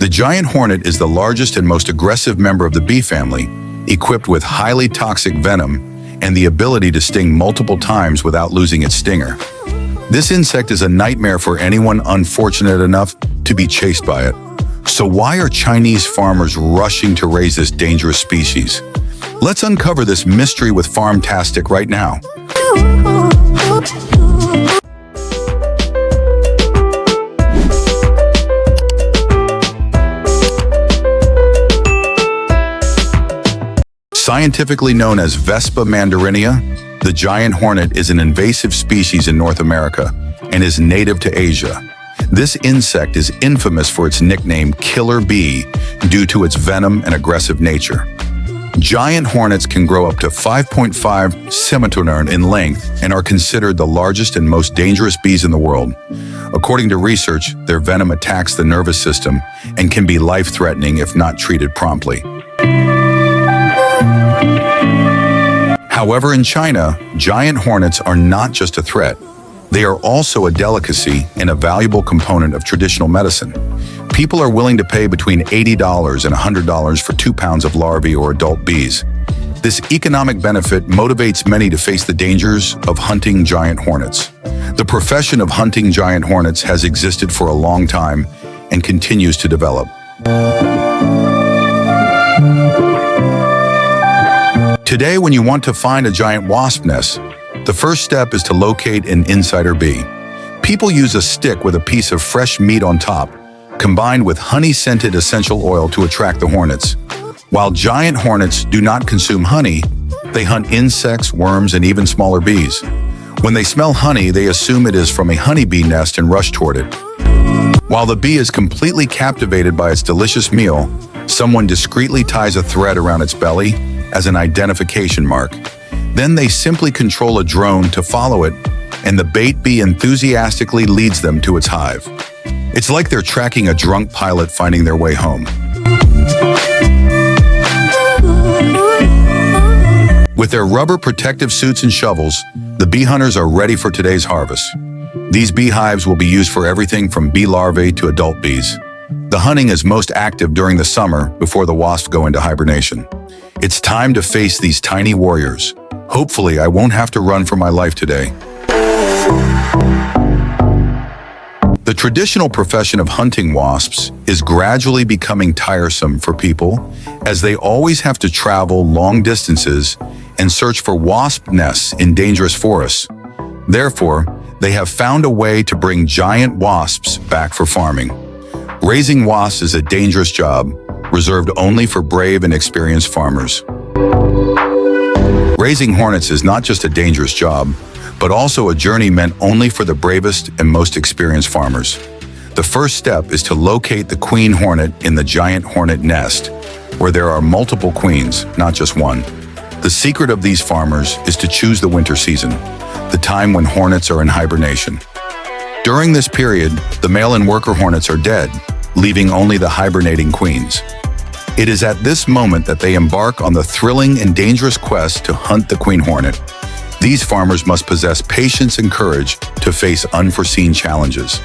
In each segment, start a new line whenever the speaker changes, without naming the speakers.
The giant hornet is the largest and most aggressive member of the bee family, equipped with highly toxic venom and the ability to sting multiple times without losing its stinger. This insect is a nightmare for anyone unfortunate enough to be chased by it. So why are Chinese farmers rushing to raise this dangerous species? Let's uncover this mystery with Farmtastic right now. Scientifically known as Vespa mandarinia, the giant hornet is an invasive species in North America and is native to Asia. This insect is infamous for its nickname killer bee due to its venom and aggressive nature. Giant hornets can grow up to 5.5 centimeters in length and are considered the largest and most dangerous bees in the world. According to research, their venom attacks the nervous system and can be life-threatening if not treated promptly. However, in China, giant hornets are not just a threat. They are also a delicacy and a valuable component of traditional medicine. People are willing to pay between $80 and $100 for 2 pounds of larvae or adult bees. This economic benefit motivates many to face the dangers of hunting giant hornets. The profession of hunting giant hornets has existed for a long time and continues to develop. Today, when you want to find a giant wasp nest, the first step is to locate an insider bee. People use a stick with a piece of fresh meat on top, combined with honey-scented essential oil to attract the hornets. While giant hornets do not consume honey, they hunt insects, worms, and even smaller bees. When they smell honey, they assume it is from a honeybee nest and rush toward it. While the bee is completely captivated by its delicious meal, someone discreetly ties a thread around its belly as an identification mark. Then they simply control a drone to follow it, and the bait bee enthusiastically leads them to its hive. It's like they're tracking a drunk pilot finding their way home. With their rubber protective suits and shovels, the bee hunters are ready for today's harvest. These beehives will be used for everything from bee larvae to adult bees. The hunting is most active during the summer before the wasps go into hibernation. It's time to face these tiny warriors. Hopefully, I won't have to run for my life today. The traditional profession of hunting wasps is gradually becoming tiresome for people, as they always have to travel long distances and search for wasp nests in dangerous forests. Therefore, they have found a way to bring giant wasps back for farming. Raising wasps is a dangerous job, reserved only for brave and experienced farmers. Raising hornets is not just a dangerous job, but also a journey meant only for the bravest and most experienced farmers. The first step is to locate the queen hornet in the giant hornet nest, where there are multiple queens, not just one. The secret of these farmers is to choose the winter season, the time when hornets are in hibernation. During this period, the male and worker hornets are dead, leaving only the hibernating queens. It is at this moment that they embark on the thrilling and dangerous quest to hunt the queen hornet. These farmers must possess patience and courage to face unforeseen challenges.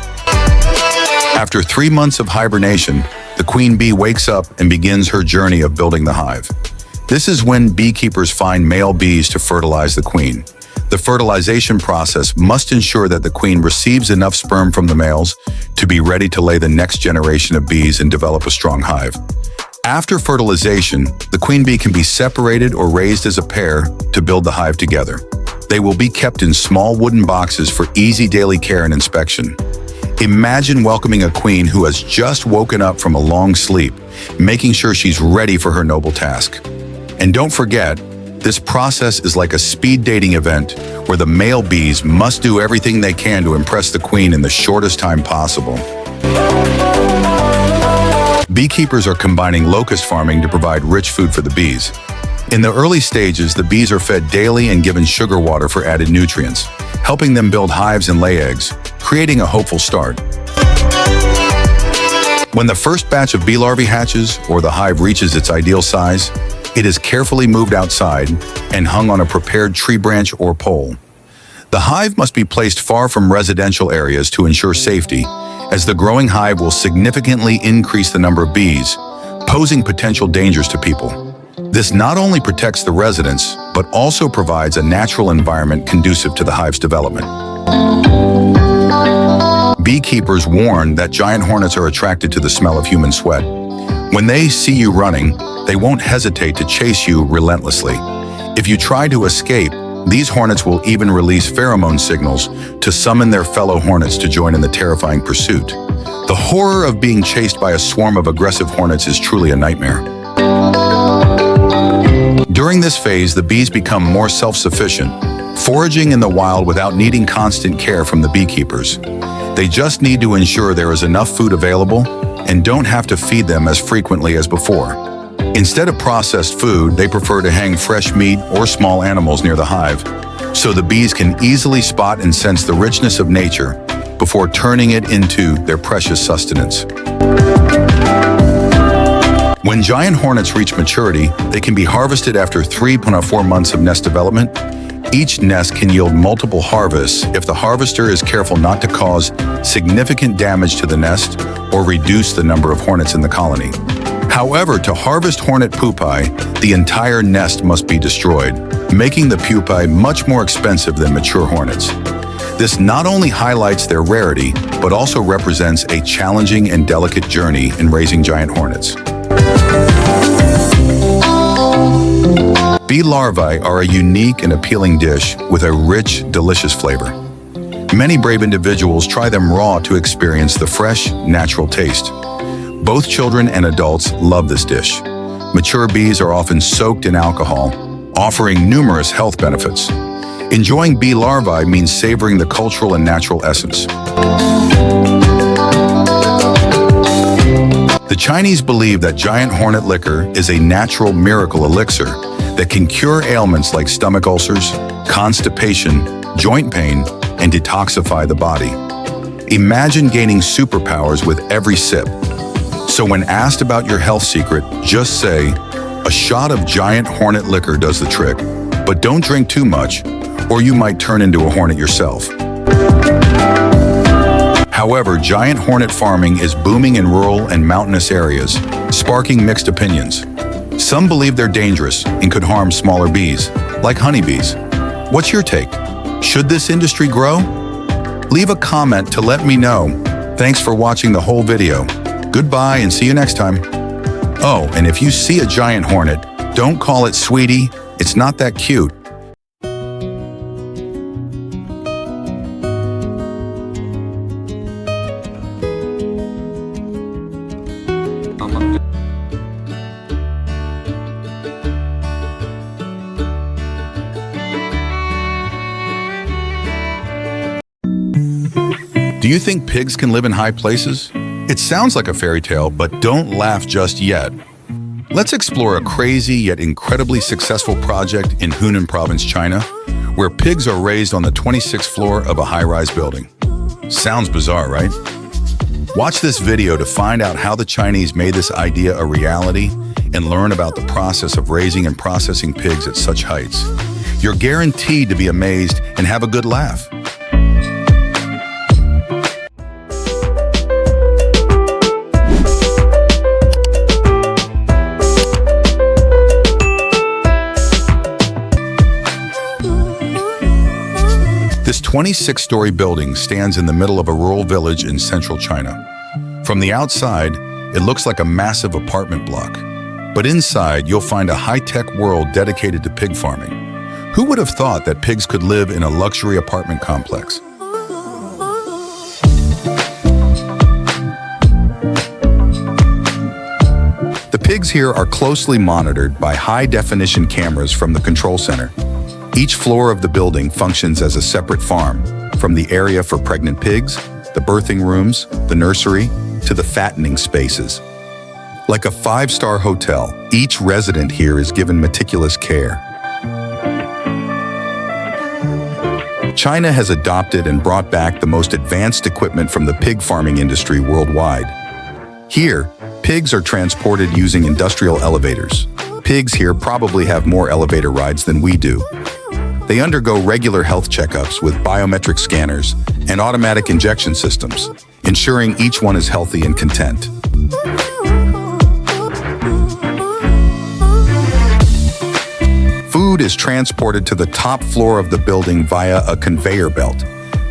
After 3 months of hibernation, the queen bee wakes up and begins her journey of building the hive. This is when beekeepers find male bees to fertilize the queen. The fertilization process must ensure that the queen receives enough sperm from the males to be ready to lay the next generation of bees and develop a strong hive. After fertilization, the queen bee can be separated or raised as a pair to build the hive together. They will be kept in small wooden boxes for easy daily care and inspection. Imagine welcoming a queen who has just woken up from a long sleep, making sure she's ready for her noble task. And don't forget, this process is like a speed dating event where the male bees must do everything they can to impress the queen in the shortest time possible. Beekeepers are combining locust farming to provide rich food for the bees. In the early stages, the bees are fed daily and given sugar water for added nutrients, helping them build hives and lay eggs, creating a hopeful start. When the first batch of bee larvae hatches or the hive reaches its ideal size, it is carefully moved outside and hung on a prepared tree branch or pole. The hive must be placed far from residential areas to ensure safety, as the growing hive will significantly increase the number of bees, posing potential dangers to people. This not only protects the residents, but also provides a natural environment conducive to the hive's development. Beekeepers warn that giant hornets are attracted to the smell of human sweat. When they see you running, they won't hesitate to chase you relentlessly. If you try to escape, these hornets will even release pheromone signals to summon their fellow hornets to join in the terrifying pursuit. The horror of being chased by a swarm of aggressive hornets is truly a nightmare. During this phase, the bees become more self-sufficient, foraging in the wild without needing constant care from the beekeepers. They just need to ensure there is enough food available and don't have to feed them as frequently as before. Instead of processed food, they prefer to hang fresh meat or small animals near the hive, so the bees can easily spot and sense the richness of nature before turning it into their precious sustenance. When giant hornets reach maturity, they can be harvested after 3 to 4 months of nest development. Each nest can yield multiple harvests if the harvester is careful not to cause significant damage to the nest or reduce the number of hornets in the colony. However, to harvest hornet pupae, the entire nest must be destroyed, making the pupae much more expensive than mature hornets. This not only highlights their rarity, but also represents a challenging and delicate journey in raising giant hornets. Bee larvae are a unique and appealing dish with a rich, delicious flavor. Many brave individuals try them raw to experience the fresh, natural taste. Both children and adults love this dish. Mature bees are often soaked in alcohol, offering numerous health benefits. Enjoying bee larvae means savoring the cultural and natural essence. The Chinese believe that giant hornet liquor is a natural miracle elixir that can cure ailments like stomach ulcers, constipation, joint pain, and detoxify the body. Imagine gaining superpowers with every sip. So when asked about your health secret, just say, a shot of giant hornet liquor does the trick, but don't drink too much, or you might turn into a hornet yourself. However, giant hornet farming is booming in rural and mountainous areas, sparking mixed opinions. Some believe they're dangerous and could harm smaller bees, like honeybees. What's your take? Should this industry grow? Leave a comment to let me know. Thanks for watching the whole video. Goodbye and see you next time. Oh, and if you see a giant hornet, don't call it sweetie. It's not that cute. Do you think pigs can live in high places? It sounds like a fairy tale, but don't laugh just yet. Let's explore a crazy yet incredibly successful project in Hunan Province, China, where pigs are raised on the 26th floor of a high-rise building. Sounds bizarre, right? Watch this video to find out how the Chinese made this idea a reality and learn about the process of raising and processing pigs at such heights. You're guaranteed to be amazed and have a good laugh. This 26-story building stands in the middle of a rural village in central China. From the outside, it looks like a massive apartment block. But inside, you'll find a high-tech world dedicated to pig farming. Who would have thought that pigs could live in a luxury apartment complex? The pigs here are closely monitored by high-definition cameras from the control center. Each floor of the building functions as a separate farm, from the area for pregnant pigs, the birthing rooms, the nursery, to the fattening spaces. Like a 5-star hotel, each resident here is given meticulous care. China has adopted and brought back the most advanced equipment from the pig farming industry worldwide. Here, pigs are transported using industrial elevators. Pigs here probably have more elevator rides than we do. They undergo regular health checkups with biometric scanners and automatic injection systems, ensuring each one is healthy and content. Food is transported to the top floor of the building via a conveyor belt.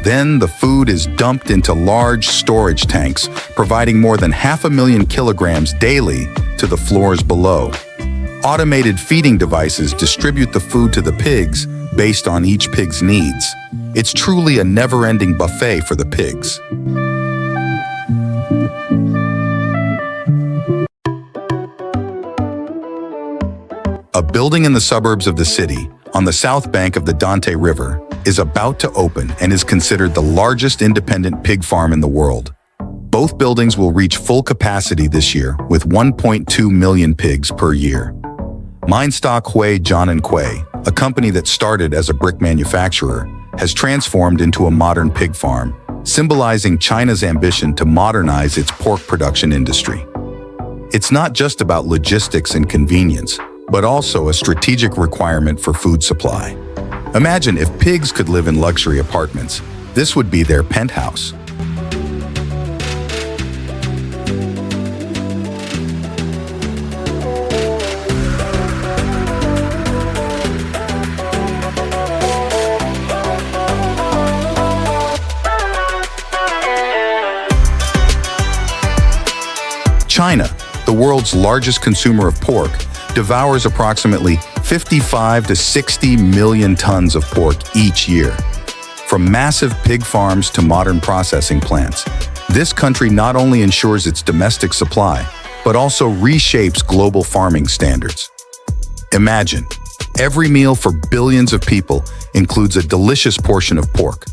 Then the food is dumped into large storage tanks, providing more than 500,000 kilograms daily to the floors below. Automated feeding devices distribute the food to the pigs based on each pig's needs. It's truly a never-ending buffet for the pigs. A building in the suburbs of the city, on the south bank of the Dante River, is about to open and is considered the largest independent pig farm in the world. Both buildings will reach full capacity this year with 1.2 million pigs per year. Minestock Hui John and Quay, a company that started as a brick manufacturer, has transformed into a modern pig farm, symbolizing China's ambition to modernize its pork production industry. It's not just about logistics and convenience, but also a strategic requirement for food supply. Imagine if pigs could live in luxury apartments. This would be their penthouse. China, the world's largest consumer of pork, devours approximately 55 to 60 million tons of pork each year. From massive pig farms to modern processing plants, this country not only ensures its domestic supply, but also reshapes global farming standards. Imagine, every meal for billions of people includes a delicious portion of pork.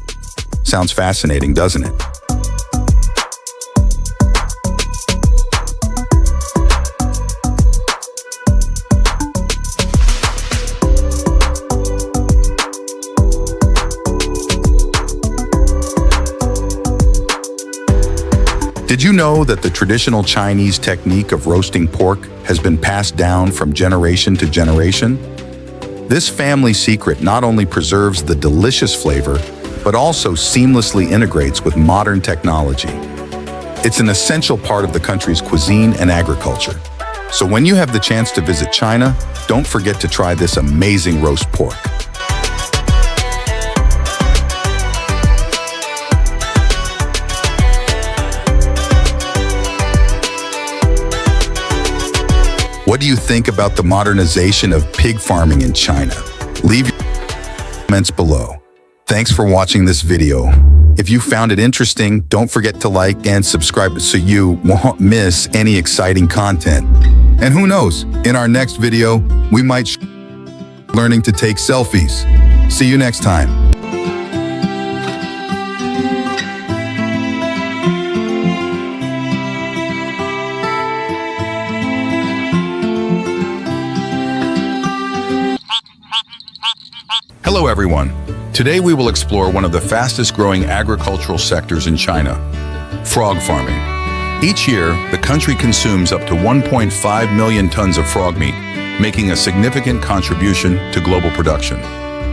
Sounds fascinating, doesn't it? Did you know that the traditional Chinese technique of roasting pork has been passed down from generation to generation? This family secret not only preserves the delicious flavor, but also seamlessly integrates with modern technology. It's an essential part of the country's cuisine and agriculture. So when you have the chance to visit China, don't forget to try this amazing roast pork. What do you think about the modernization of pig farming in China? Leave your comments below. Thanks for watching this video. If you found it interesting, don't forget to like and subscribe so you won't miss any exciting content. And who knows, in our next video, we might learning to take selfies. See you next time. Hello everyone. Today we will explore one of the fastest growing agricultural sectors in China, frog farming. Each year, the country consumes up to 1.5 million tons of frog meat, making a significant contribution to global production.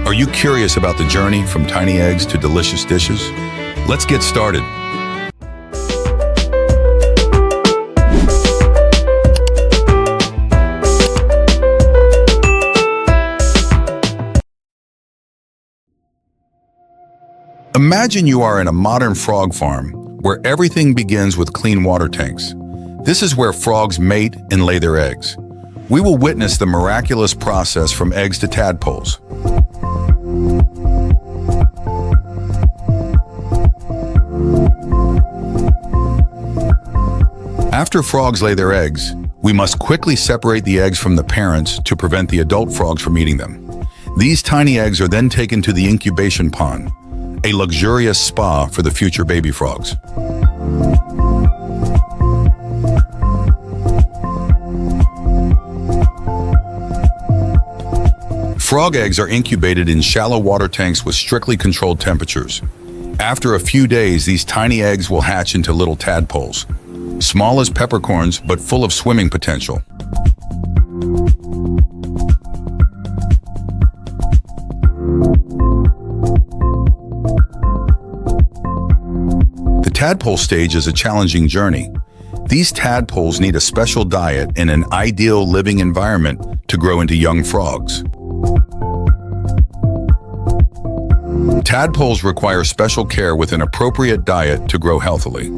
Are you curious about the journey from tiny eggs to delicious dishes? Let's get started. Imagine you are in a modern frog farm where everything begins with clean water tanks. This is where frogs mate and lay their eggs. We will witness the miraculous process from eggs to tadpoles. After frogs lay their eggs, we must quickly separate the eggs from the parents to prevent the adult frogs from eating them. These tiny eggs are then taken to the incubation pond, a luxurious spa for the future baby frogs. Frog eggs are incubated in shallow water tanks with strictly controlled temperatures. After a few days, these tiny eggs will hatch into little tadpoles, small as peppercorns but full of swimming potential. The tadpole stage is a challenging journey. These tadpoles need a special diet and an ideal living environment to grow into young frogs. Tadpoles require special care with an appropriate diet to grow healthily.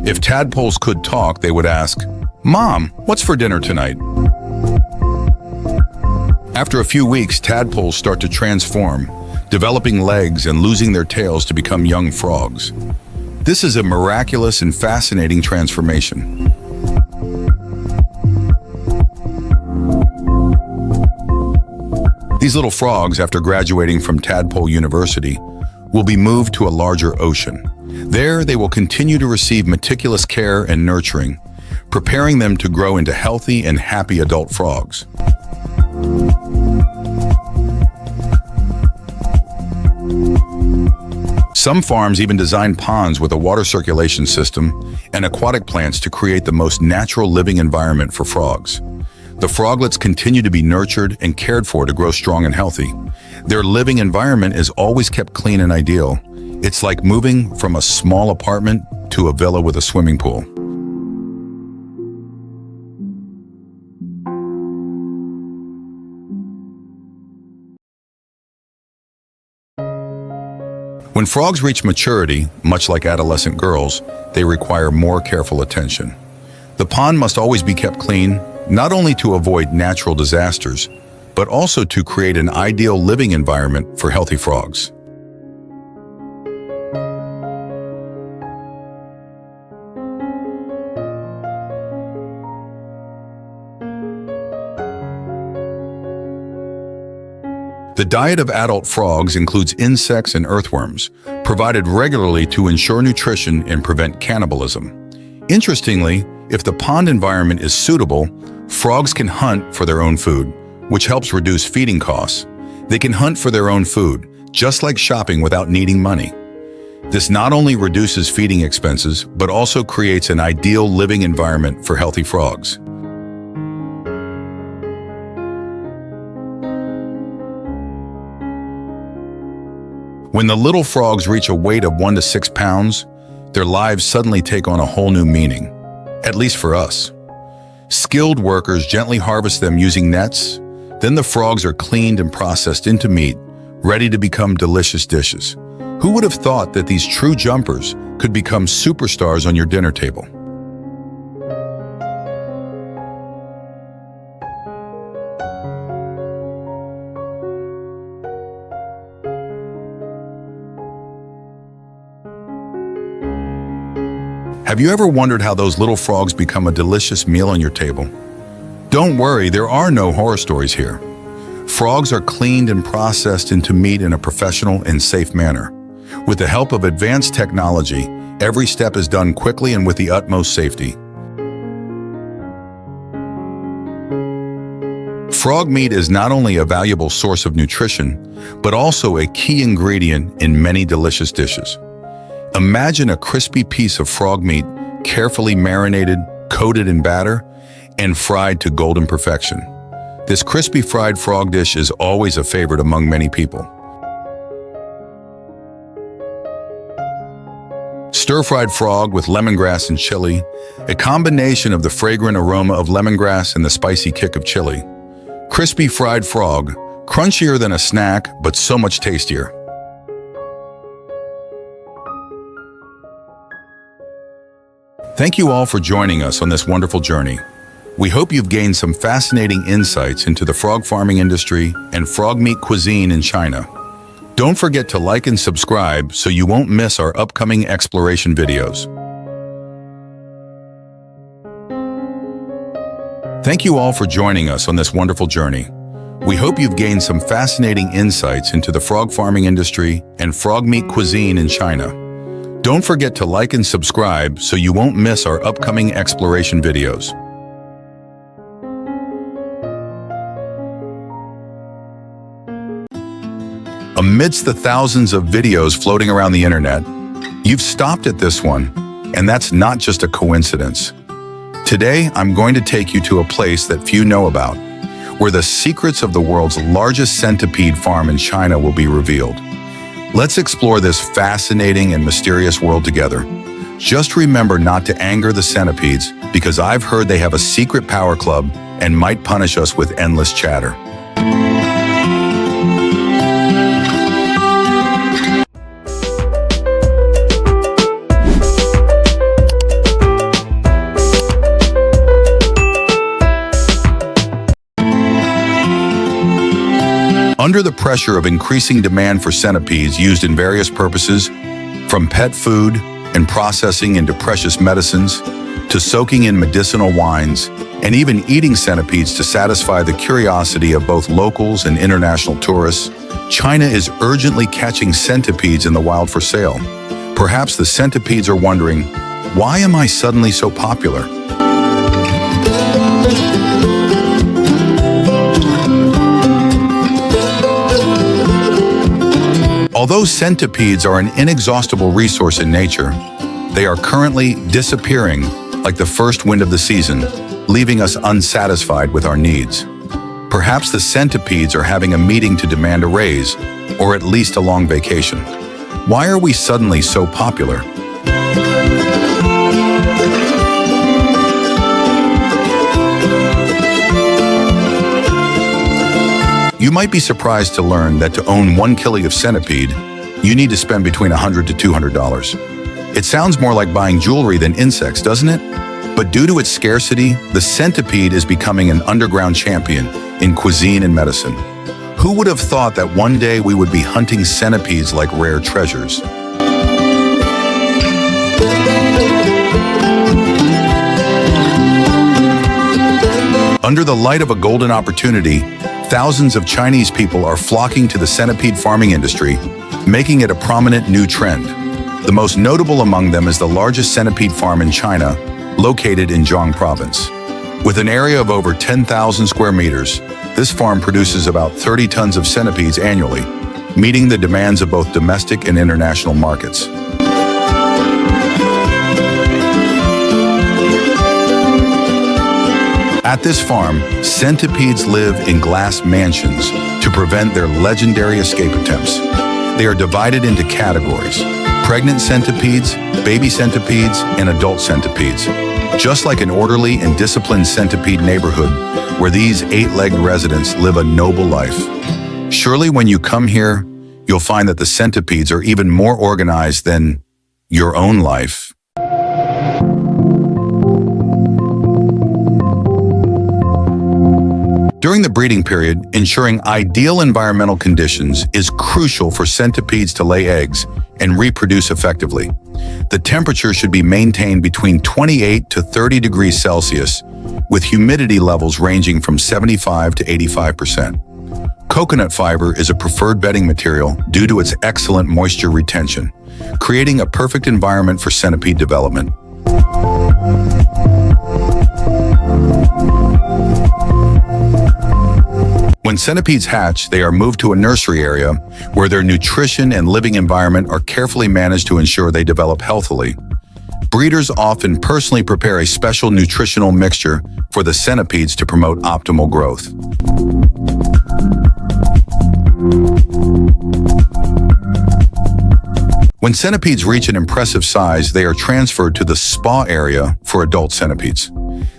If tadpoles could talk, they would ask, "Mom, what's for dinner tonight?" After a few weeks, tadpoles start to transform, developing legs and losing their tails to become young frogs. This is a miraculous and fascinating transformation. These little frogs, after graduating from Tadpole University, will be moved to a larger ocean. There, they will continue to receive meticulous care and nurturing, preparing them to grow into healthy and happy adult frogs. Some farms even design ponds with a water circulation system and aquatic plants to create the most natural living environment for frogs. The froglets continue to be nurtured and cared for to grow strong and healthy. Their living environment is always kept clean and ideal. It's like moving from a small apartment to a villa with a swimming pool. When frogs reach maturity, much like adolescent girls, they require more careful attention. The pond must always be kept clean, not only to avoid natural disasters, but also to create an ideal living environment for healthy frogs. The diet of adult frogs includes insects and earthworms, provided regularly to ensure nutrition and prevent cannibalism. Interestingly, if the pond environment is suitable, frogs can hunt for their own food, which helps reduce feeding costs. They can hunt for their own food, just like shopping without needing money. This not only reduces feeding expenses, but also creates an ideal living environment for healthy frogs. When the little frogs reach a weight of 1 to 6 pounds, their lives suddenly take on a whole new meaning, at least for us. Skilled workers gently harvest them using nets, then the frogs are cleaned and processed into meat, ready to become delicious dishes. Who would have thought that these true jumpers could become superstars on your dinner table? Have you ever wondered how those little frogs become a delicious meal on your table? Don't worry, there are no horror stories here. Frogs are cleaned and processed into meat in a professional and safe manner. With the help of advanced technology, every step is done quickly and with the utmost safety. Frog meat is not only a valuable source of nutrition, but also a key ingredient in many delicious dishes. Imagine a crispy piece of frog meat, carefully marinated, coated in batter, and fried to golden perfection. This crispy fried frog dish is always a favorite among many people. Stir-fried frog with lemongrass and chili, a combination of the fragrant aroma of lemongrass and the spicy kick of chili. Crispy fried frog, crunchier than a snack, but so much tastier. Thank you all for joining us on this wonderful journey. We hope you've gained some fascinating insights into the frog farming industry and frog meat cuisine in China. Don't forget to like and subscribe so you won't miss our upcoming exploration videos. Thank you all for joining us on this wonderful journey. We hope you've gained some fascinating insights into the frog farming industry and frog meat cuisine in China. Don't forget to like and subscribe so you won't miss our upcoming exploration videos. Amidst the thousands of videos floating around the internet, you've stopped at this one, and that's not just a coincidence. Today, I'm going to take you to a place that few know about, where the secrets of the world's largest centipede farm in China will be revealed. Let's explore this fascinating and mysterious world together. Just remember not to anger the centipedes, because I've heard they have a secret power club and might punish us with endless chatter. Under the pressure of increasing demand for centipedes used in various purposes, from pet food and processing into precious medicines, to soaking in medicinal wines, and even eating centipedes to satisfy the curiosity of both locals and international tourists, China is urgently catching centipedes in the wild for sale. Perhaps the centipedes are wondering, why am I suddenly so popular? Although centipedes are an inexhaustible resource in nature, they are currently disappearing like the first wind of the season, leaving us unsatisfied with our needs. Perhaps the centipedes are having a meeting to demand a raise, or at least a long vacation. Why are we suddenly so popular? You might be surprised to learn that to own 1 kilo of centipede, you need to spend between $100 to $200. It sounds more like buying jewelry than insects, doesn't it? But due to its scarcity, the centipede is becoming an underground champion in cuisine and medicine. Who would have thought that one day we would be hunting centipedes like rare treasures? Under the light of a golden opportunity, thousands of Chinese people are flocking to the centipede farming industry, making it a prominent new trend. The most notable among them is the largest centipede farm in China, located in Zhejiang province. With an area of over 10,000 square meters, this farm produces about 30 tons of centipedes annually, meeting the demands of both domestic and international markets. At this farm, centipedes live in glass mansions to prevent their legendary escape attempts. They are divided into categories: pregnant centipedes, baby centipedes, and adult centipedes. Just like an orderly and disciplined centipede neighborhood, where these 8-legged residents live a noble life. Surely when you come here, you'll find that the centipedes are even more organized than your own life. During the breeding period, ensuring ideal environmental conditions is crucial for centipedes to lay eggs and reproduce effectively. The temperature should be maintained between 28 to 30 degrees Celsius, with humidity levels ranging from 75 to 85%. Coconut fiber is a preferred bedding material due to its excellent moisture retention, creating a perfect environment for centipede development. When centipedes hatch, they are moved to a nursery area where their nutrition and living environment are carefully managed to ensure they develop healthily. Breeders often personally prepare a special nutritional mixture for the centipedes to promote optimal growth. When centipedes reach an impressive size, they are transferred to the spa area for adult centipedes.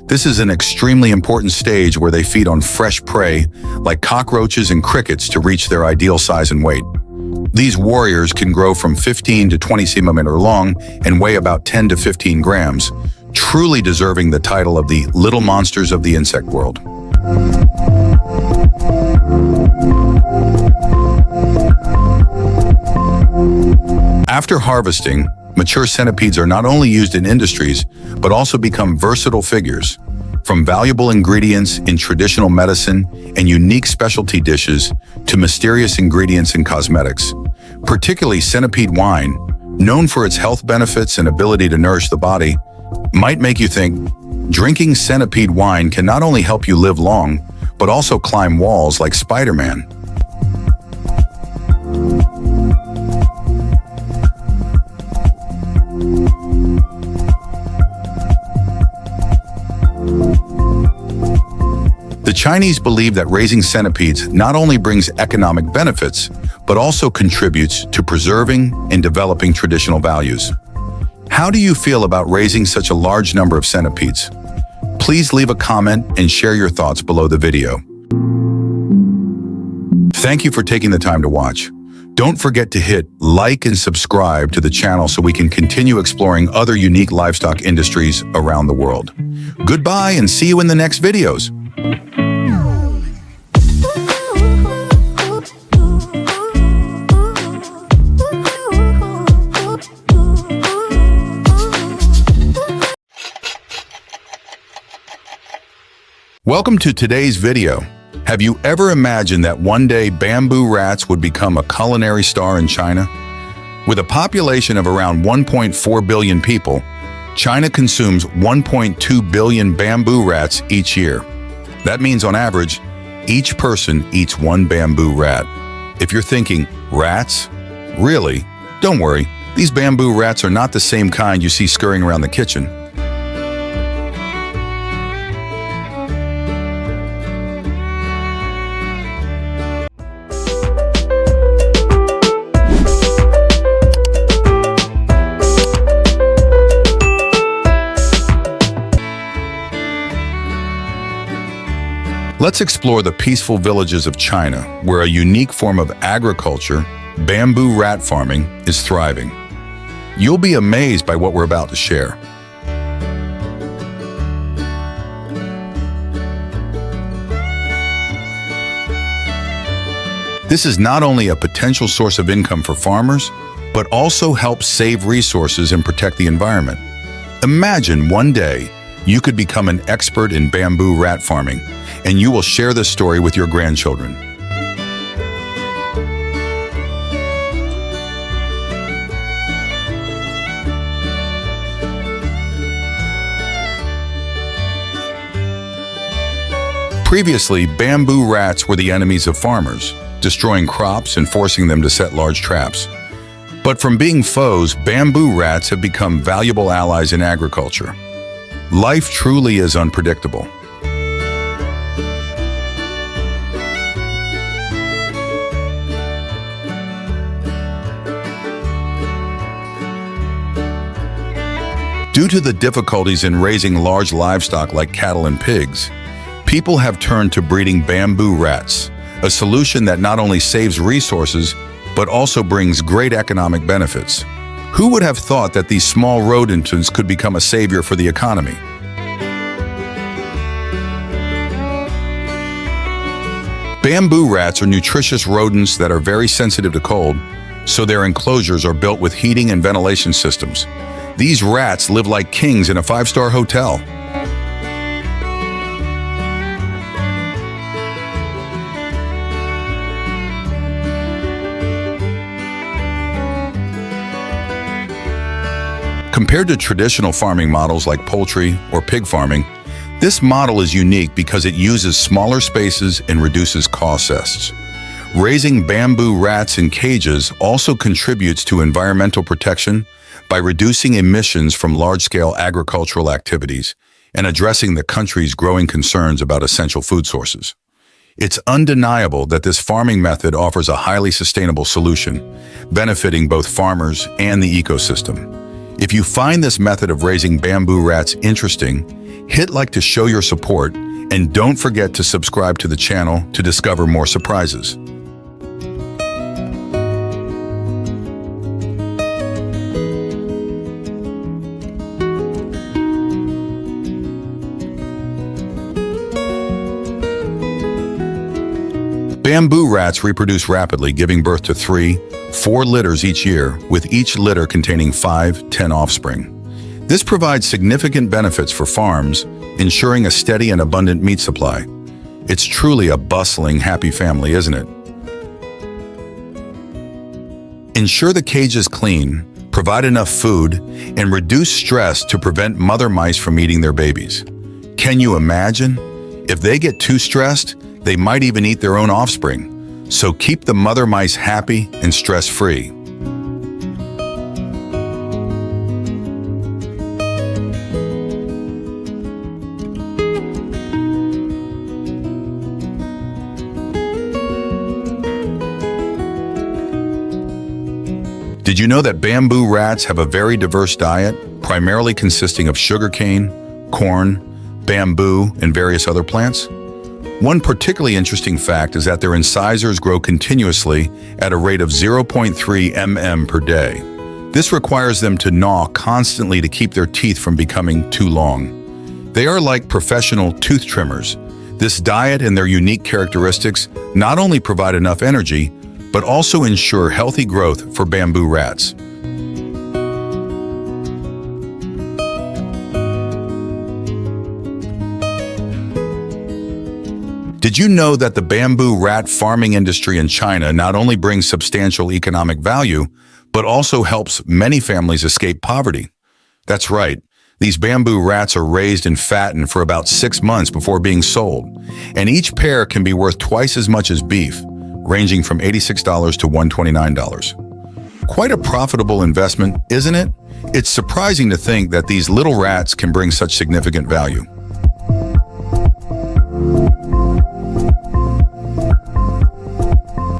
This is an extremely important stage where they feed on fresh prey like cockroaches and crickets to reach their ideal size and weight. These warriors can grow from 15 to 20 centimeters long and weigh about 10 to 15 grams, truly deserving the title of the little monsters of the insect world. After harvesting, mature centipedes are not only used in industries, but also become versatile figures. From valuable ingredients in traditional medicine and unique specialty dishes to mysterious ingredients in cosmetics. Particularly centipede wine, known for its health benefits and ability to nourish the body, might make you think, drinking centipede wine can not only help you live long, but also climb walls like Spider-Man. The Chinese believe that raising centipedes not only brings economic benefits, but also contributes to preserving and developing traditional values. How do you feel about raising such a large number of centipedes? Please leave a comment and share your thoughts below the video. Thank you for taking the time to watch. Don't forget to hit like and subscribe to the channel so we can continue exploring other unique livestock industries around the world. Goodbye and see you in the next videos. Welcome to today's video. Have you ever imagined that one day bamboo rats would become a culinary star in China? With a population of around 1.4 billion people, China consumes 1.2 billion bamboo rats each year. That means on average, each person eats one bamboo rat. If you're thinking, rats? Really? Don't worry, these bamboo rats are not the same kind you see scurrying around the kitchen. Let's explore the peaceful villages of China, where a unique form of agriculture, bamboo rat farming, is thriving. You'll be amazed by what we're about to share. This is not only a potential source of income for farmers, but also helps save resources and protect the environment. Imagine one day you could become an expert in bamboo rat farming, and you will share this story with your grandchildren. Previously, bamboo rats were the enemies of farmers, destroying crops and forcing them to set large traps. But from being foes, bamboo rats have become valuable allies in agriculture. Life truly is unpredictable. Due to the difficulties in raising large livestock like cattle and pigs, people have turned to breeding bamboo rats, a solution that not only saves resources, but also brings great economic benefits. Who would have thought that these small rodents could become a savior for the economy? Bamboo rats are nutritious rodents that are very sensitive to cold, so their enclosures are built with heating and ventilation systems. These rats live like kings in a five-star hotel. Compared to traditional farming models like poultry or pig farming, this model is unique because it uses smaller spaces and reduces costs. Raising bamboo rats in cages also contributes to environmental protection by reducing emissions from large-scale agricultural activities and addressing the country's growing concerns about essential food sources. It's undeniable that this farming method offers a highly sustainable solution, benefiting both farmers and the ecosystem. If you find this method of raising bamboo rats interesting, hit like to show your support, and don't forget to subscribe to the channel to discover more surprises. Bamboo rats reproduce rapidly, giving birth to 3-4 litters each year, with each litter containing 5-10 offspring. This provides significant benefits for farms, ensuring a steady and abundant meat supply. It's truly a bustling, happy family, isn't it? Ensure the cage is clean, provide enough food, and reduce stress to prevent mother mice from eating their babies. Can you imagine? If they get too stressed, they might even eat their own offspring. So keep the mother mice happy and stress-free. Did you know that bamboo rats have a very diverse diet? primarily consisting of sugarcane, corn, bamboo, and various other plants. One particularly interesting fact is that their incisors grow continuously at a rate of 0.3 mm per day. This requires them to gnaw constantly to keep their teeth from becoming too long. They are like professional tooth trimmers. This diet and their unique characteristics not only provide enough energy, but also ensure healthy growth for bamboo rats. Did you know that the bamboo rat farming industry in China not only brings substantial economic value, but also helps many families escape poverty? That's right. These bamboo rats are raised and fattened for about 6 months before being sold, and each pair can be worth twice as much as beef, ranging from $86 to $129. Quite a profitable investment, isn't it? It's surprising to think that these little rats can bring such significant value.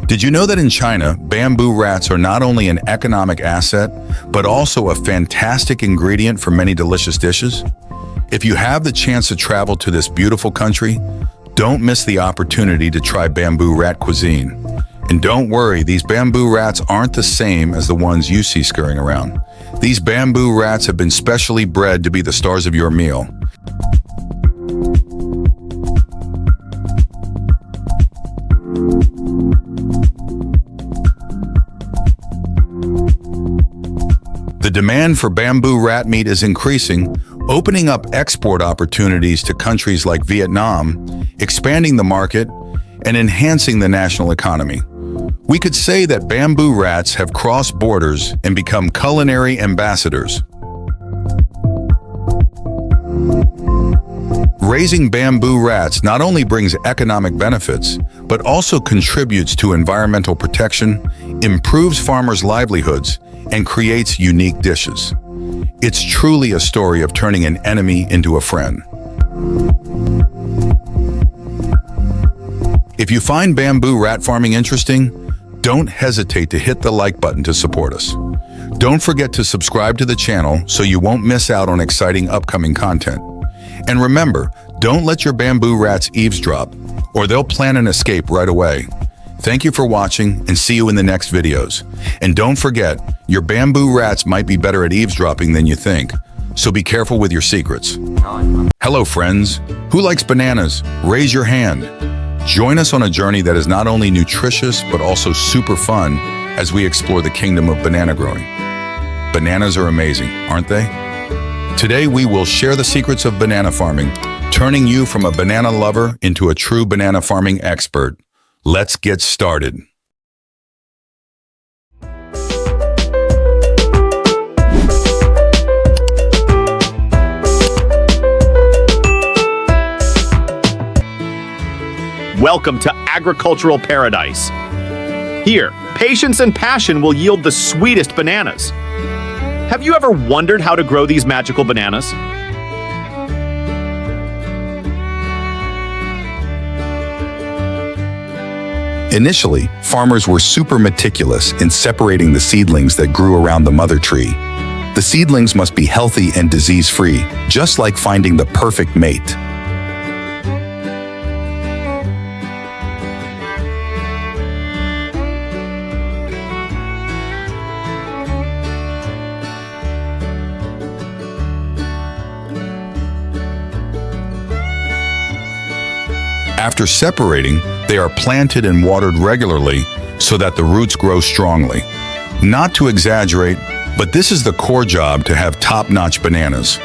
Did you know that in China, bamboo rats are not only an economic asset, but also a fantastic ingredient for many delicious dishes? If you have the chance to travel to this beautiful country, don't miss the opportunity to try bamboo rat cuisine. And don't worry, these bamboo rats aren't the same as the ones you see scurrying around. These bamboo rats have been specially bred to be the stars of your meal. The demand for bamboo rat meat is increasing, opening up export opportunities to countries like Vietnam, expanding the market, and enhancing the national economy. We could say that bamboo rats have crossed borders and become culinary ambassadors. Raising bamboo rats not only brings economic benefits, but also contributes to environmental protection, improves farmers' livelihoods, and creates unique dishes. It's truly a story of turning an enemy into a friend. If you find bamboo rat farming interesting, don't hesitate to hit the like button to support us. Don't forget to subscribe to the channel so you won't miss out on exciting upcoming content. And remember, don't let your bamboo rats eavesdrop, or they'll plan an escape right away. Thank you for watching, and see you in the next videos. And don't forget, your bamboo rats might be better at eavesdropping than you think, so be careful with your secrets. Hello friends, who likes bananas? Raise your hand. Join us on a journey that is not only nutritious, but also super fun as we explore the kingdom of banana growing. Bananas are amazing, aren't they? Today we will share the secrets of banana farming, turning you from a banana lover into a true banana farming expert. Let's get started.
Welcome to agricultural paradise. Here, patience and passion will yield the sweetest bananas. Have you ever wondered how to grow these magical bananas?
Initially, farmers were super meticulous in separating the seedlings that grew around the mother tree. The seedlings must be healthy and disease-free, just like finding the perfect mate. After separating, they are planted and watered regularly so that the roots grow strongly. Not to exaggerate, but this is the core job to have top-notch bananas.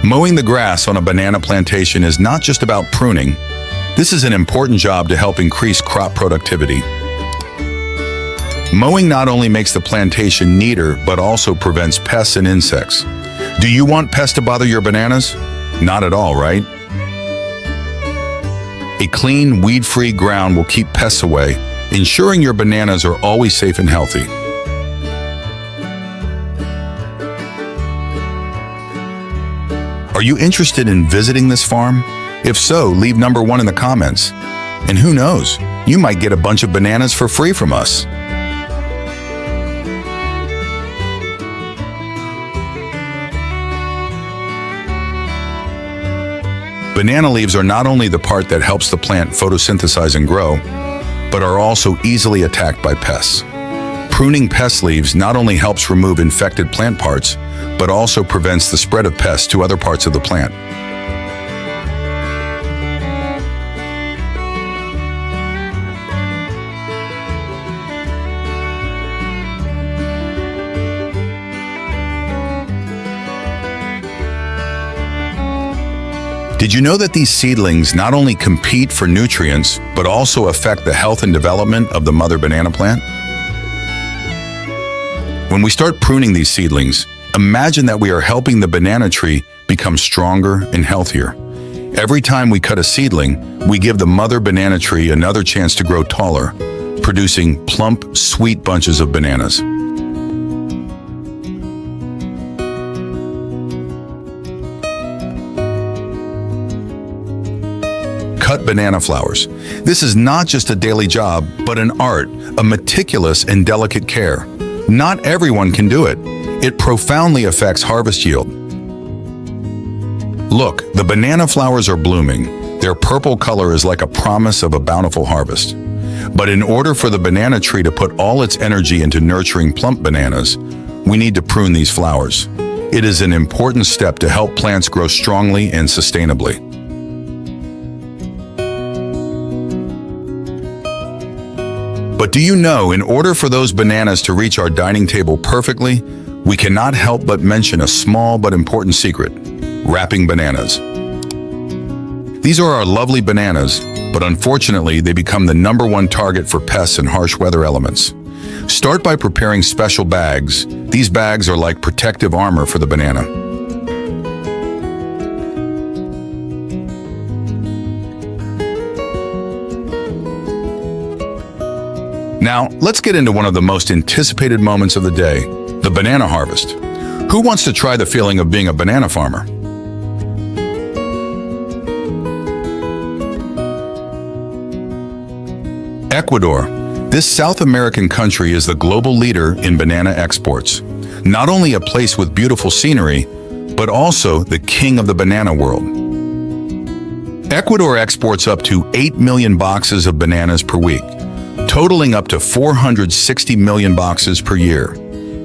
Mowing the grass on a banana plantation is not just about pruning. This is an important job to help increase crop productivity. Mowing not only makes the plantation neater, but also prevents pests and insects. Do you want pests to bother your bananas? Not at all, right? A clean, weed-free ground will keep pests away, ensuring your bananas are always safe and healthy. Are you interested in visiting this farm? If so, leave number 1 in the comments. And who knows, you might get a bunch of bananas for free from us. Banana leaves are not only the part that helps the plant photosynthesize and grow, but are also easily attacked by pests. Pruning pest leaves not only helps remove infected plant parts, but also prevents the spread of pests to other parts of the plant. Did you know that these seedlings not only compete for nutrients, but also affect the health and development of the mother banana plant? When we start pruning these seedlings, imagine that we are helping the banana tree become stronger and healthier. Every time we cut a seedling, we give the mother banana tree another chance to grow taller, producing plump, sweet bunches of bananas. Cut banana flowers. This is not just a daily job, but an art, a meticulous and delicate care. Not everyone can do it. It profoundly affects harvest yield. Look, the banana flowers are blooming. Their purple color is like a promise of a bountiful harvest. But in order for the banana tree to put all its energy into nurturing plump bananas, we need to prune these flowers. It is an important step to help plants grow strongly and sustainably. But do you know, in order for those bananas to reach our dining table perfectly, we cannot help but mention a small but important secret: wrapping bananas. These are our lovely bananas, but unfortunately they become the #1 target for pests and harsh weather elements. Start by preparing special bags. These bags are like protective armor for the banana. Now, let's get into one of the most anticipated moments of the day, the banana harvest. Who wants to try the feeling of being a banana farmer? Ecuador. This South American country is the global leader in banana exports. Not only a place with beautiful scenery, but also the king of the banana world. Ecuador exports up to 8 million boxes of bananas per week, totaling up to 460 million boxes per year.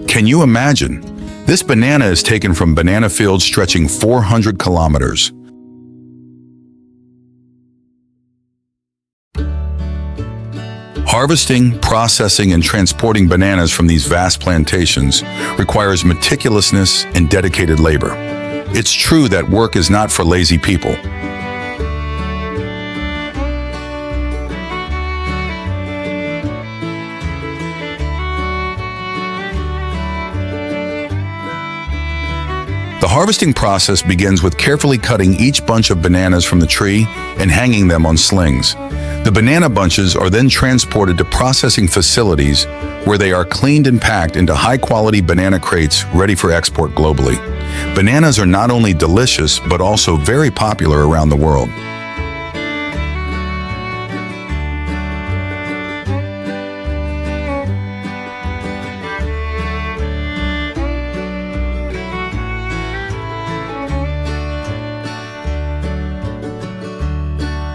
Can you imagine? This banana is taken from banana fields stretching 400 kilometers. Harvesting, processing, and transporting bananas from these vast plantations requires meticulousness and dedicated labor. It's true that work is not for lazy people. The harvesting process begins with carefully cutting each bunch of bananas from the tree and hanging them on slings. The banana bunches are then transported to processing facilities where they are cleaned and packed into high-quality banana crates ready for export globally. Bananas are not only delicious, but also very popular around the world.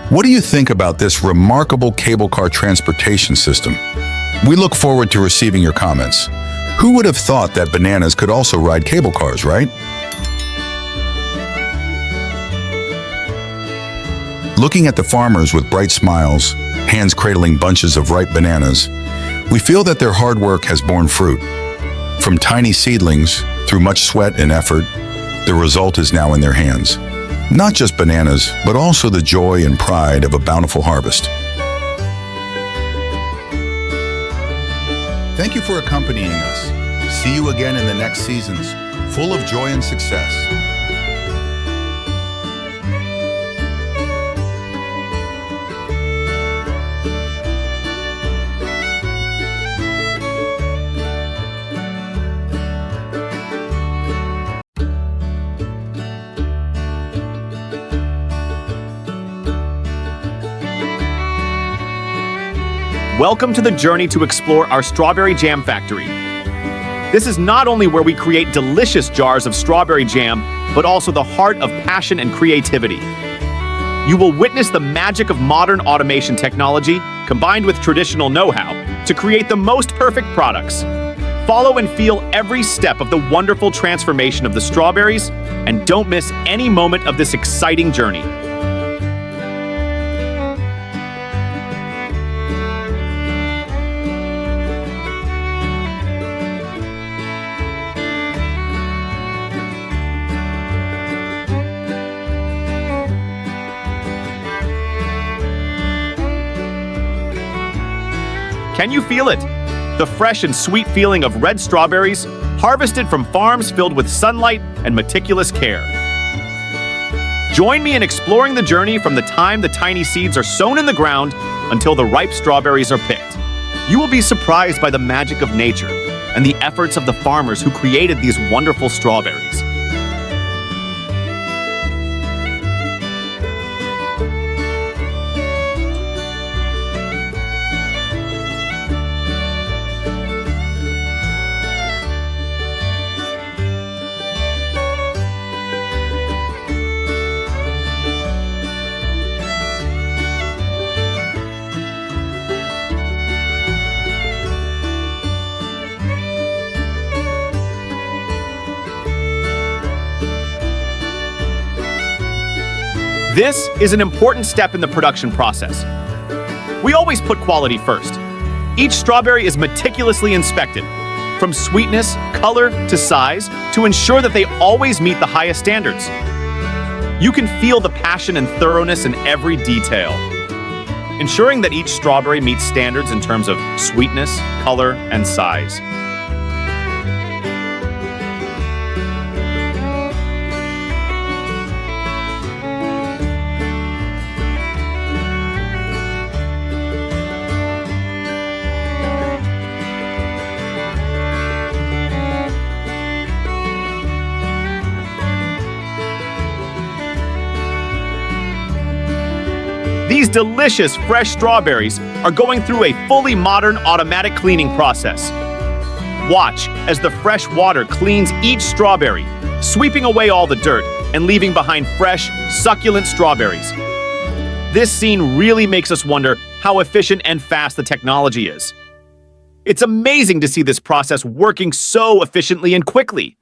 What do you think about this remarkable cable car transportation system? We look forward to receiving your comments. Who would have thought that bananas could also ride cable cars, right? Looking at the farmers with bright smiles, hands cradling bunches of ripe bananas, we feel that their hard work has borne fruit. From tiny seedlings, through much sweat and effort, the result is now in their hands. Not just bananas, but also the joy and pride of a bountiful harvest. Thank you for accompanying us. See you again in the next seasons, full of joy and success.
Welcome to the journey to explore our strawberry jam factory. This is not only where we create delicious jars of strawberry jam, but also the heart of passion and creativity. You will witness the magic of modern automation technology combined with traditional know-how to create the most perfect products. Follow and feel every step of the wonderful transformation of the strawberries, and don't miss any moment of this exciting journey. Can you feel it? The fresh and sweet feeling of red strawberries, harvested from farms filled with sunlight and meticulous care. Join me in exploring the journey from the time the tiny seeds are sown in the ground until the ripe strawberries are picked. You will be surprised by the magic of nature and the efforts of the farmers who created these wonderful strawberries. This is an important step in the production process. We always put quality first. Each strawberry is meticulously inspected, from sweetness, color, to size, to ensure that they always meet the highest standards. You can feel the passion and thoroughness in every detail. Ensuring that each strawberry meets standards in terms of sweetness, color, and size. These delicious fresh strawberries are going through a fully modern automatic cleaning process. Watch as the fresh water cleans each strawberry, sweeping away all the dirt and leaving behind fresh, succulent strawberries. This scene really makes us wonder how efficient and fast the technology is. It's amazing to see this process working so efficiently and quickly.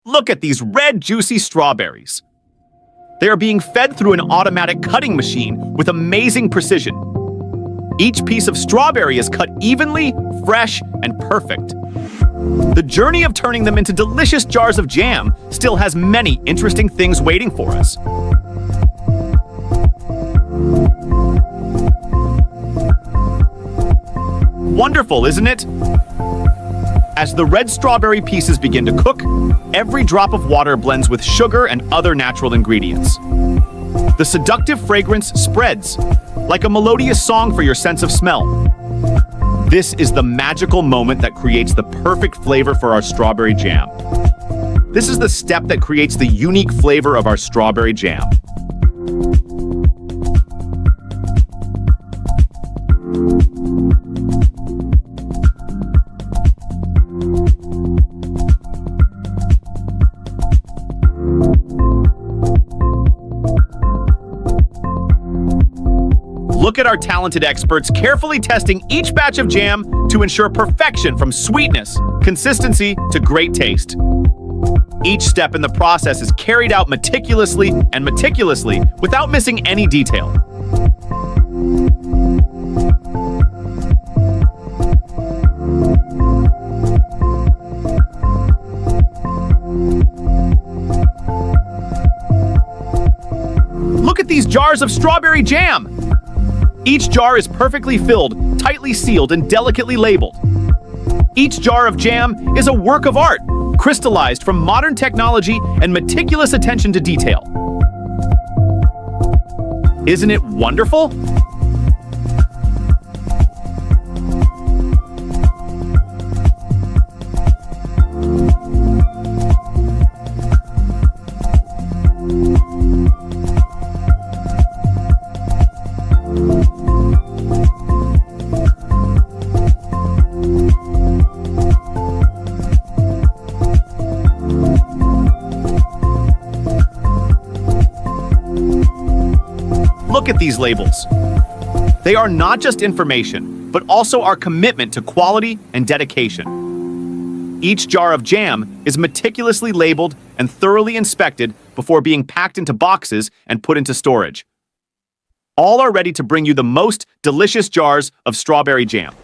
Look at these red, juicy strawberries. They are being fed through an automatic cutting machine with amazing precision. Each piece of strawberry is cut evenly, fresh, and perfect. The journey of turning them into delicious jars of jam still has many interesting things waiting for us. Wonderful, isn't it? As the red strawberry pieces begin to cook, every drop of water blends with sugar and other natural ingredients. The seductive fragrance spreads, like a melodious song for your sense of smell. This is the magical moment that creates the perfect flavor for our strawberry jam. This is the step that creates the unique flavor of our strawberry jam. Look at our talented experts carefully testing each batch of jam to ensure perfection from sweetness, consistency, to great taste. Each step in the process is carried out meticulously without missing any detail. Look at these jars of strawberry jam! Each jar is perfectly filled, tightly sealed, and delicately labeled. Each jar of jam is a work of art, crystallized from modern technology and meticulous attention to detail. Isn't it wonderful? look at these labels. They are not just information, but also our commitment to quality and dedication. Each jar of jam is meticulously labeled and thoroughly inspected before being packed into boxes and put into storage. All are ready to bring you the most delicious jars of strawberry jam.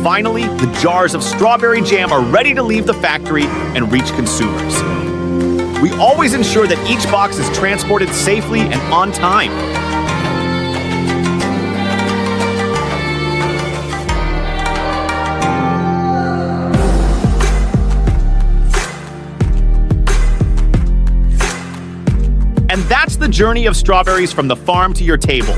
Finally, the jars of strawberry jam are ready to leave the factory and reach consumers. We always ensure that each box is transported safely and on time. And that's the journey of strawberries from the farm to your table.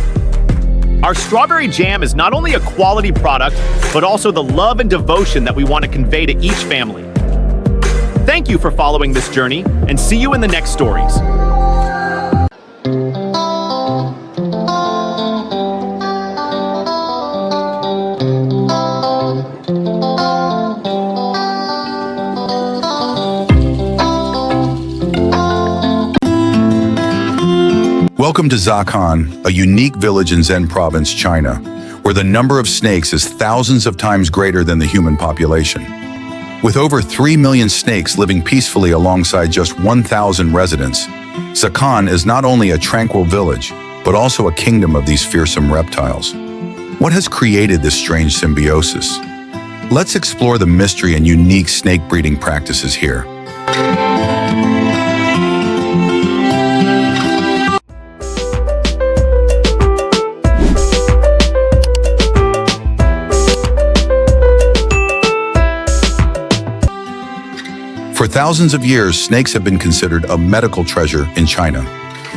Our strawberry jam is not only a quality product, but also the love and devotion that we want to convey to each family. Thank you for following this journey, and see you in the next stories.
Welcome to Zakhan, a unique village in Zhen province, China, where the number of snakes is thousands of times greater than the human population. With over 3 million snakes living peacefully alongside just 1,000 residents, Zakhan is not only a tranquil village, but also a kingdom of these fearsome reptiles. What has created this strange symbiosis? Let's explore the mystery and unique snake breeding practices here. For thousands of years, snakes have been considered a medical treasure in China.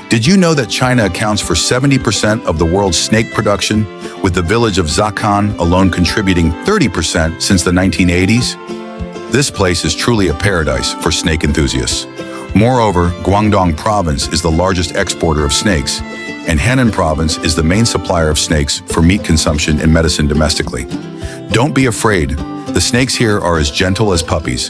Did you know that China accounts for 70% of the world's snake production, with the village of Zakhan alone contributing 30% since the 1980s? This place is truly a paradise for snake enthusiasts. Moreover, Guangdong province is the largest exporter of snakes, and Henan province is the main supplier of snakes for meat consumption and medicine domestically. Don't be afraid. The snakes here are as gentle as puppies.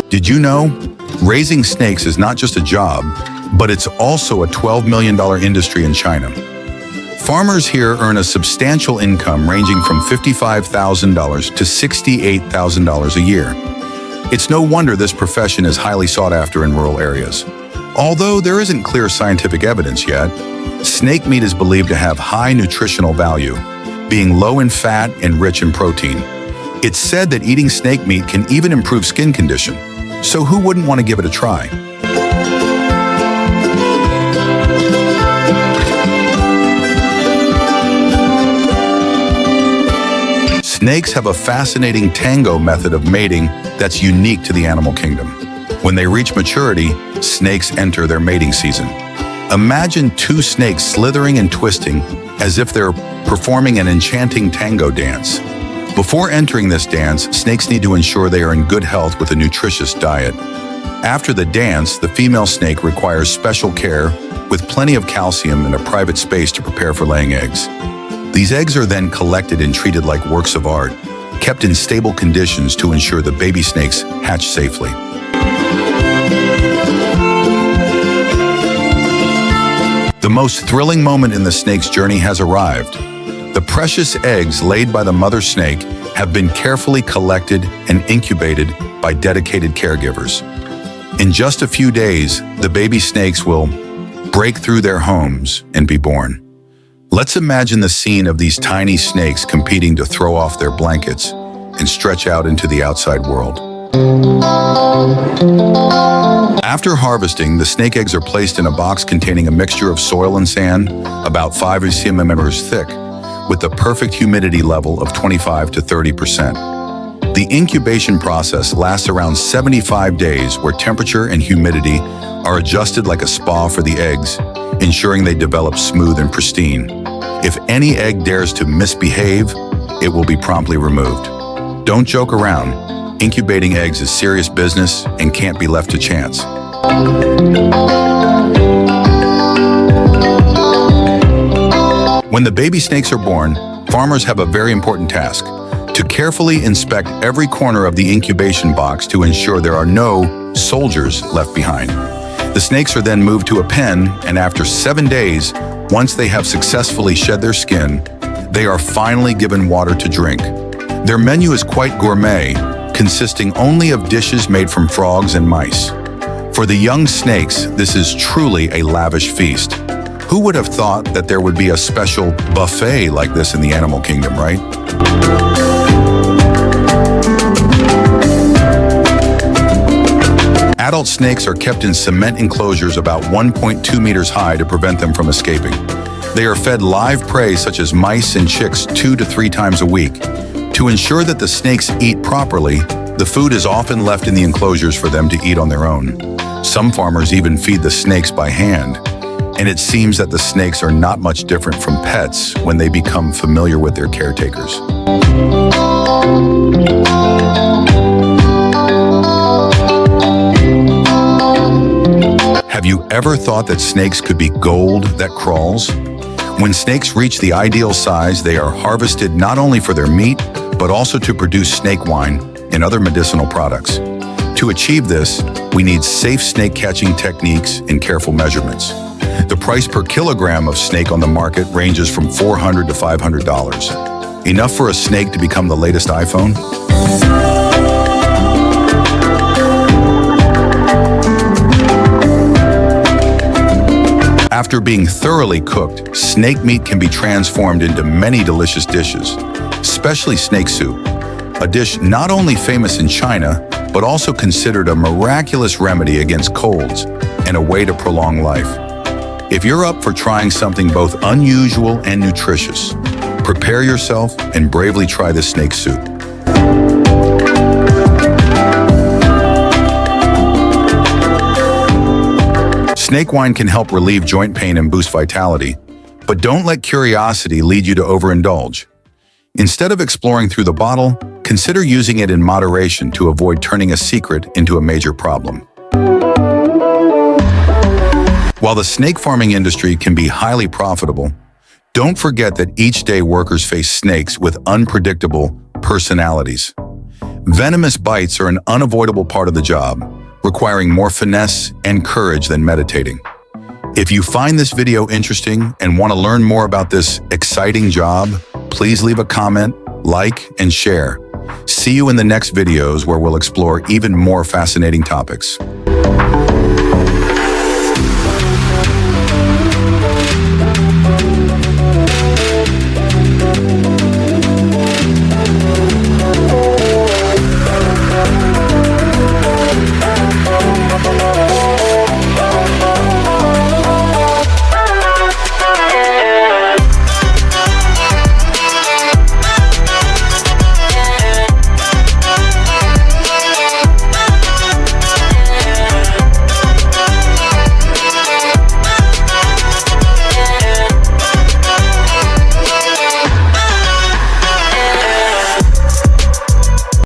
Did you know? Raising snakes is not just a job, but it's also a $12 million industry in China. Farmers here earn a substantial income ranging from $55,000 to $68,000 a year. It's no wonder this profession is highly sought after in rural areas. Although there isn't clear scientific evidence yet, snake meat is believed to have high nutritional value, being low in fat and rich in protein. It's said that eating snake meat can even improve skin condition, so who wouldn't want to give it a try? Snakes have a fascinating tango method of mating that's unique to the animal kingdom. When they reach maturity, snakes enter their mating season. Imagine two snakes slithering and twisting as if they're performing an enchanting tango dance. Before entering this dance, snakes need to ensure they are in good health with a nutritious diet. After the dance, the female snake requires special care with plenty of calcium and a private space to prepare for laying eggs. These eggs are then collected and treated like works of art, kept in stable conditions to ensure the baby snakes hatch safely. The most thrilling moment in the snake's journey has arrived. The precious eggs laid by the mother snake have been carefully collected and incubated by dedicated caregivers. In just a few days, the baby snakes will break through their homes and be born. Let's imagine the scene of these tiny snakes competing to throw off their blankets and stretch out into the outside world. After harvesting, the snake eggs are placed in a box containing a mixture of soil and sand, about 5 cm thick, with the perfect humidity level of 25 to 30%. The incubation process lasts around 75 days, where temperature and humidity are adjusted like a spa for the eggs, ensuring they develop smooth and pristine. If any egg dares to misbehave, it will be promptly removed. Don't joke around. Incubating eggs is serious business and can't be left to chance. When the baby snakes are born, farmers have a very important task: to carefully inspect every corner of the incubation box to ensure there are no soldiers left behind. The snakes are then moved to a pen, and after 7 days, once they have successfully shed their skin, they are finally given water to drink. Their menu is quite gourmet, consisting only of dishes made from frogs and mice. For the young snakes, this is truly a lavish feast. Who would have thought that there would be a special buffet like this in the animal kingdom, right? Adult snakes are kept in cement enclosures about 1.2 meters high to prevent them from escaping. They are fed live prey such as mice and chicks 2 to 3 times a week. To ensure that the snakes eat properly, the food is often left in the enclosures for them to eat on their own. Some farmers even feed the snakes by hand, and it seems that the snakes are not much different from pets when they become familiar with their caretakers. Have you ever thought that snakes could be gold that crawls? When snakes reach the ideal size, they are harvested not only for their meat, but also to produce snake wine and other medicinal products. To achieve this, we need safe snake catching techniques and careful measurements. The price per kilogram of snake on the market ranges from $400 to $500. Enough for a snake to become the latest iPhone? After being thoroughly cooked, snake meat can be transformed into many delicious dishes, especially snake soup, a dish not only famous in China, but also considered a miraculous remedy against colds and a way to prolong life. If you're up for trying something both unusual and nutritious, prepare yourself and bravely try this snake soup. Snake wine can help relieve joint pain and boost vitality, but don't let curiosity lead you to overindulge. Instead of exploring through the bottle, consider using it in moderation to avoid turning a secret into a major problem. While the snake farming industry can be highly profitable, don't forget that each day workers face snakes with unpredictable personalities. Venomous bites are an unavoidable part of the job, requiring more finesse and courage than meditating. If you find this video interesting and want to learn more about this exciting job, please leave a comment, like, and share. See you in the next videos where we'll explore even more fascinating topics.